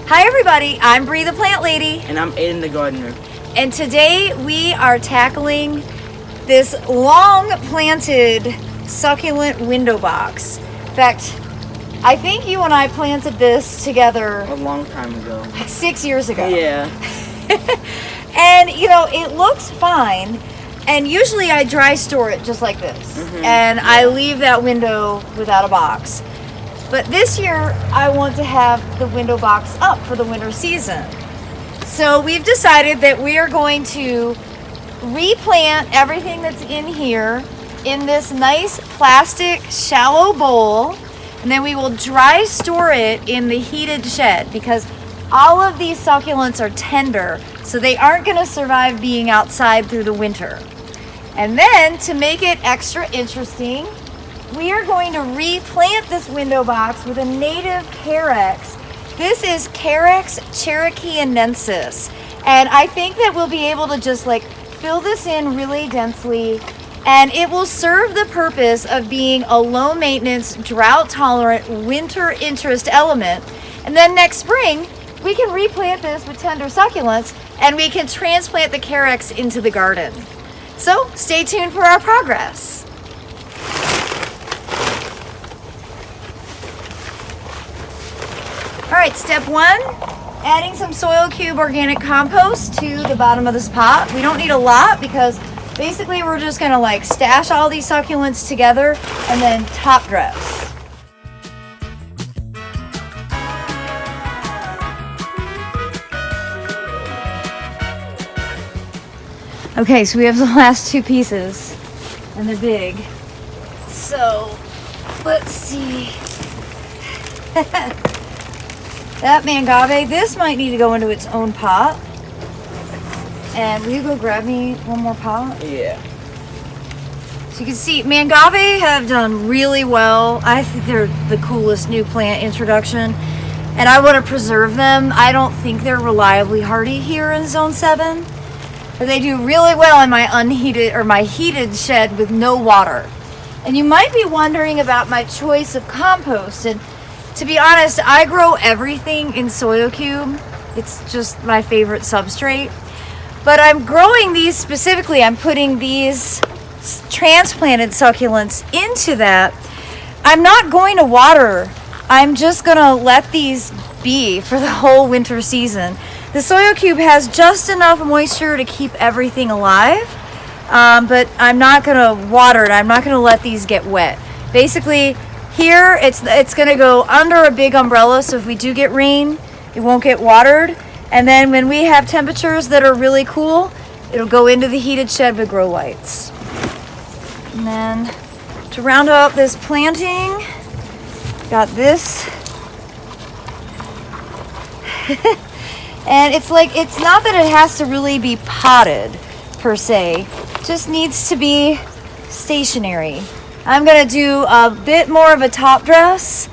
Hi everybody, I'm Bree the Plant Lady. And I'm Aidan the Gardener. And today we are tackling this long planted succulent window box. In fact, I think you and I planted this together A long time ago. like 6 years ago. Yeah. And you know, it looks fine. And usually I dry store it just like this. And I leave that window without a box. But this year I want to have the window box up for the winter season. So we've decided that we are going to replant everything that's in here in this nice plastic shallow bowl. And then we will dry store it in the heated shed because all of these succulents are tender, so they aren't going to survive being outside through the winter. And then to make it extra interesting, we are going to replant this window box with a native Carex. This is Carex cherokeenensis. And I think that we'll be able to just like fill this in really densely, and it will serve the purpose of being a low maintenance, drought tolerant winter interest element. And then next spring, we can replant this with tender succulents and we can transplant the Carex into the garden. So stay tuned for our progress. All right, step one, adding some soil cube organic compost to the bottom of this pot. We don't need a lot because basically we're just gonna like stash all these succulents together and then top dress. Okay, so we have the last two pieces and they're big. So let's see. That mangave, this might need to go into its own pot. And will you go grab me one more pot? Yeah. So you can see, mangave have done really well. I think they're the coolest new plant introduction. And I want to preserve them. I don't think they're reliably hardy here in Zone 7. But they do really well in my unheated or my heated shed with no water. And you might be wondering about my choice of compost. And to be honest, I grow everything in soil cube. It's just my favorite substrate. But I'm growing these specifically. I'm putting these transplanted succulents into that. I'm not going to water. I'm just going to let these be for the whole winter season. The soil cube has just enough moisture to keep everything alive. But I'm not going to water it. I'm not going to let these get wet. Basically, here, it's going to go under a big umbrella, so if we do get rain, it won't get watered. And then when we have temperatures that are really cool, it'll go into the heated shed with grow lights. And then to round out this planting, got this. And it's like, it's not that it has to really be potted per se, it just needs to be stationary. I'm gonna do a bit more of a top dress,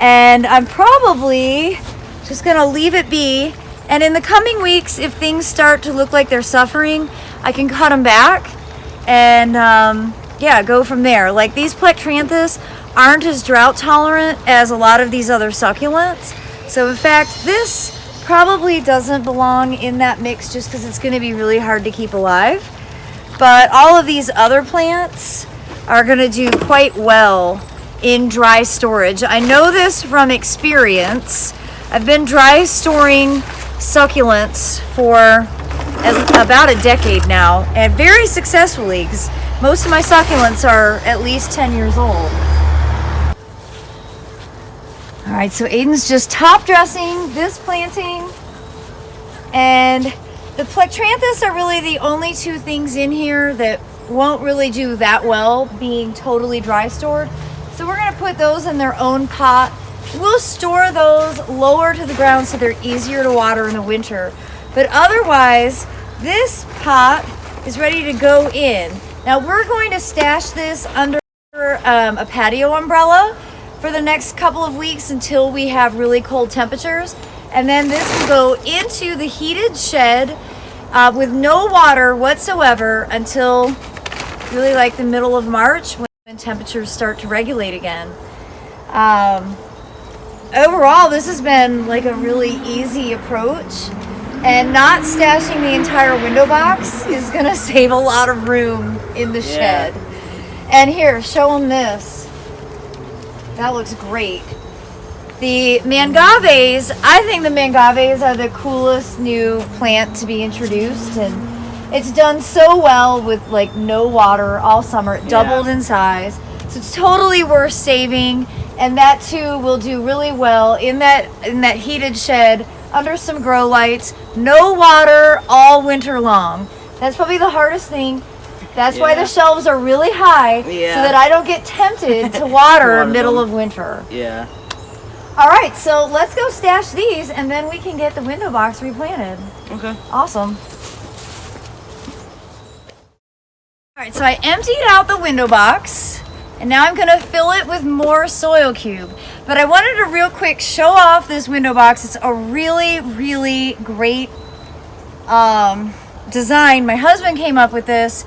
and I'm probably just gonna leave it be. And in the coming weeks, if things start to look like they're suffering, I can cut them back and yeah, go from there. Like these Plectranthus aren't as drought tolerant as a lot of these other succulents. So in fact, this probably doesn't belong in that mix just because it's gonna be really hard to keep alive. But all of these other plants are going to do quite well in dry storage. I know this from experience. I've been dry storing succulents for about a decade now, and very successfully, because most of my succulents are at least 10 years old. All right, so Aidan's just top dressing this planting, and the Plectranthus are really the only two things in here that won't really do that well being totally dry stored. So we're going to put those in their own pot. We'll store those lower to the ground so they're easier to water in the winter. But otherwise, this pot is ready to go in. Now we're going to stash this under a patio umbrella for the next couple of weeks until we have really cold temperatures. And then this will go into the heated shed with no water whatsoever until really like the middle of March when temperatures start to regulate again. overall, this has been like a really easy approach, and not stashing the entire window box is gonna save a lot of room in the shed. And here, show them this. That looks great. The mangaves, I think the mangaves are the coolest new plant to be introduced, and it's done so well with like no water all summer. It doubled in size, so it's totally worth saving. And that too will do really well in that heated shed under some grow lights. No water all winter long. That's probably the hardest thing. That's why the shelves are really high, so that I don't get tempted to water middle of winter. Yeah. All right, so let's go stash these, and then we can get the window box replanted. Okay. Awesome. All right, so I emptied out the window box, and now I'm gonna fill it with more soil cube. But I wanted to real quick show off this window box. It's a really, really great design. My husband came up with this,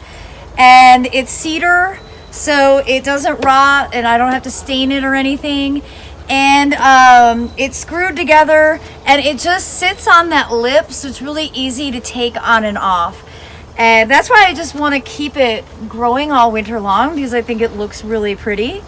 and it's cedar, so it doesn't rot, and I don't have to stain it or anything. And it's screwed together, and it just sits on that lip, so it's really easy to take on and off. And that's why I just want to keep it growing all winter long, because I think it looks really pretty.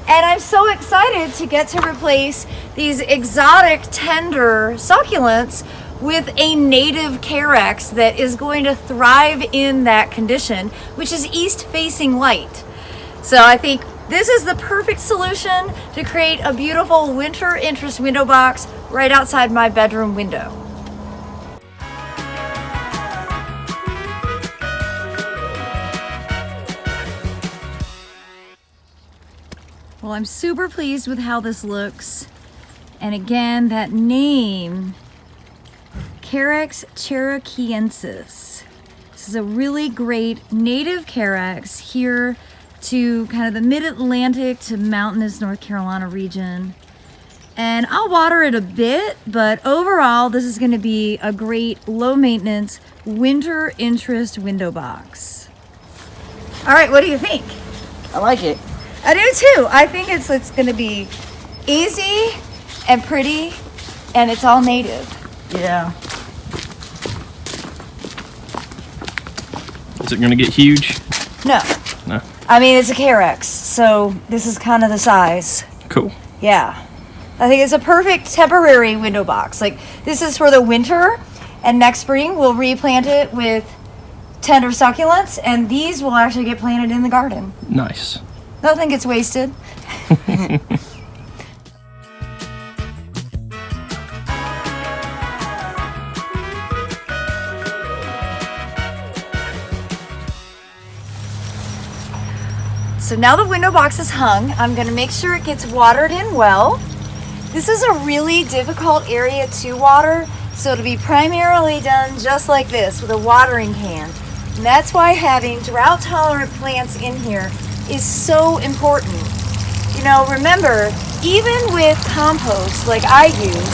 And I'm so excited to get to replace these exotic tender succulents with a native Carex that is going to thrive in that condition, which is east-facing light. So I think this is the perfect solution to create a beautiful winter interest window box right outside my bedroom window. Well, I'm super pleased with how this looks. And again, that name, Carex cherokeensis. This is a really great native Carex here to kind of the mid-Atlantic to mountainous North Carolina region. And I'll water it a bit, but overall this is going to be a great low-maintenance winter interest window box. All right, what do you think? I like it. I do too. I think it's going to be easy and pretty, and it's all native. Yeah. Is it going to get huge? No. No. I mean, it's a Carex, so this is kind of the size. Cool. Yeah. I think it's a perfect temporary window box. Like, this is for the winter, and next spring we'll replant it with tender succulents, and these will actually get planted in the garden. Nice. Nothing gets wasted. So now the window box is hung, I'm going to make sure it gets watered in well. This is a really difficult area to water, so it'll be primarily done just like this with a watering can. And that's why having drought tolerant plants in here is so important. You know, remember, even with compost like I use,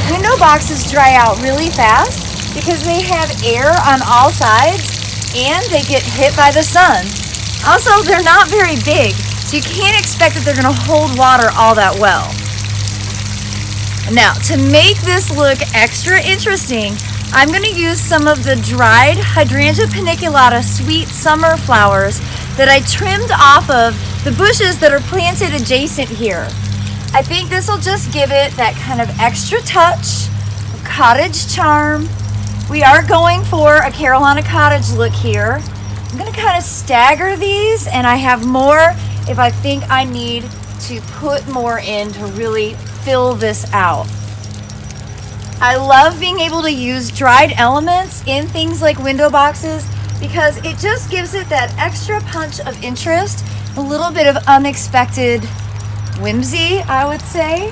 window boxes dry out really fast because they have air on all sides and they get hit by the sun. Also, they're not very big, so you can't expect that they're going to hold water all that well. Now, to make this look extra interesting, I'm going to use some of the dried Hydrangea paniculata sweet summer flowers that I trimmed off of the bushes that are planted adjacent here. I think this will just give it that kind of extra touch of cottage charm. We are going for a Carolina cottage look here. I'm going to kind of stagger these, and I have more if I think I need to put more in to really fill this out. I love being able to use dried elements in things like window boxes because it just gives it that extra punch of interest, a little bit of unexpected whimsy, I would say.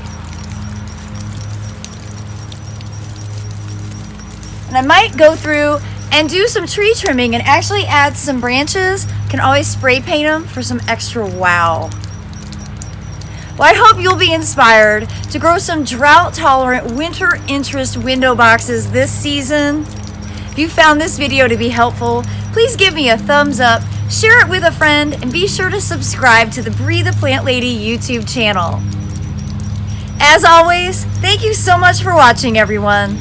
And I might go through and do some tree trimming and actually add some branches. Can always spray paint them for some extra wow. Well, I hope you'll be inspired to grow some drought-tolerant winter interest window boxes this season. If you found this video to be helpful, please give me a thumbs up, share it with a friend, and be sure to subscribe to the Breathe a Plant Lady YouTube channel. As always, thank you so much for watching, everyone.